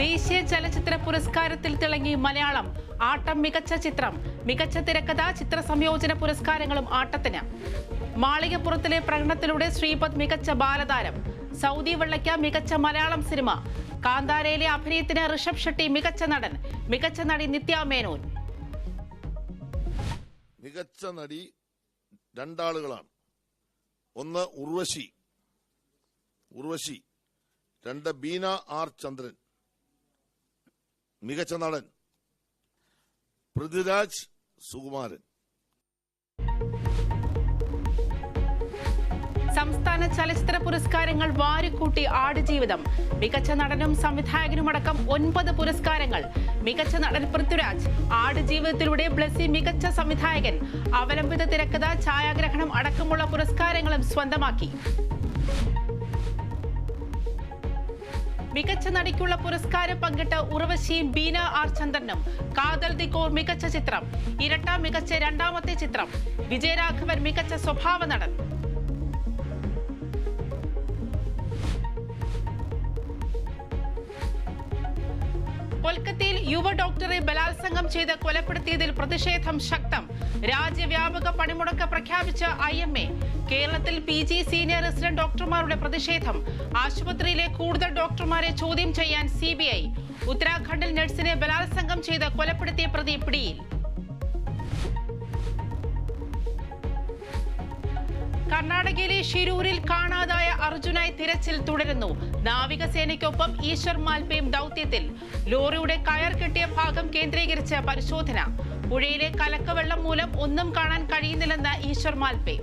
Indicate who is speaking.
Speaker 1: ദേശീയ ചലച്ചിത്ര പുരസ്കാരത്തിൽ തിളങ്ങി മലയാളം. ആട്ടം മികച്ച ചിത്രം, മികച്ച തിരക്കഥ, ചിത്ര സംയോജന പുരസ്കാരങ്ങളും ആട്ടത്തിന്. മാളികപ്പുറത്തിലെ പ്രകടനത്തിലൂടെ ശ്രീപദ് മികച്ച ബാലതാരം. സൗദി വെള്ളയ്ക്ക മികച്ച മലയാളം സിനിമ. കാന്താരയിലെ അഭിനയത്തിന് ഋഷഭ് ഷെട്ടി മികച്ച നടൻ. മികച്ച നടി നിത്യ മേനോൻ.
Speaker 2: മികച്ച നടി രണ്ടാളുകളാണ്. ഒന്ന് ഉർവശി, രണ്ട് ബീന ആർ ചന്ദ്രൻ. മികച്ച നടൻ പൃഥ്വിരാജ് സുകുമാരൻ.
Speaker 1: സംസ്ഥാന ചലച്ചിത്ര പുരസ്കാരങ്ങൾ വാരിക്കൂട്ടി ആടുജീവിതം. മികച്ച നടനും സംവിധായകനുമടക്കം 9 പുരസ്കാരങ്ങൾ. മികച്ച നടൻ പൃഥ്വിരാജ്. ആടുജീവിതത്തിലൂടെ ബ്ലസി മികച്ച സംവിധായകൻ. അവലംബിത തിരക്കഥ, ഛായാഗ്രഹണം അടക്കമുള്ള പുരസ്കാരങ്ങളും സ്വന്തമാക്കി. മികച്ച നടിക്കുള്ള പുരസ്കാരം പങ്കിട്ട് ഉർവശിയും ബീന ആർ ചന്ദ്രനും. കാതൽ ദി കോർ മികച്ച ചിത്രം. ഇരട്ട മികച്ച രണ്ടാമത്തെ ചിത്രം. വിജയരാഘവൻ മികച്ച സ്വഭാവ നടൻ. കൊൽക്കത്തയിൽ യുവ ഡോക്ടറെ ബലാത്സംഗം ചെയ്ത് കൊലപ്പെടുത്തിയതിൽ പ്രതിഷേധം ശക്തം. രാജ്യവ്യാപക പണിമുടക്ക് പ്രഖ്യാപിച്ച IMA. കേരളത്തിൽ PG സീനിയർ റെസിഡന്റ് ഡോക്ടർമാരുടെ പ്രതിഷേധം. ആശുപത്രിയിലെ കൂടുതൽ ഡോക്ടർമാരെ ചോദ്യം ചെയ്യാൻ CBI. ഉത്തരാഖണ്ഡിൽ നഴ്സിനെ ബലാത്സംഗം ചെയ്ത് കൊലപ്പെടുത്തിയ പ്രതി പിടിയിൽ. കർണാടകയിലെ ഷിരൂരിൽ കാണാതായ അർജുനായി തിരച്ചിൽ തുടരുന്നു. നാവികസേനയ്ക്കൊപ്പം ഈശ്വർ മാൽപേയും ദൌത്യത്തിൽ. ലോറിയുടെ കയർ കെട്ടിയ ഭാഗം കേന്ദ്രീകരിച്ച് പരിശോധന. പുഴയിലെ കലക്കവെള്ളം മൂലം ഒന്നും കാണാൻ കഴിയുന്നില്ലെന്ന് ഈശ്വർ മാൽപേ.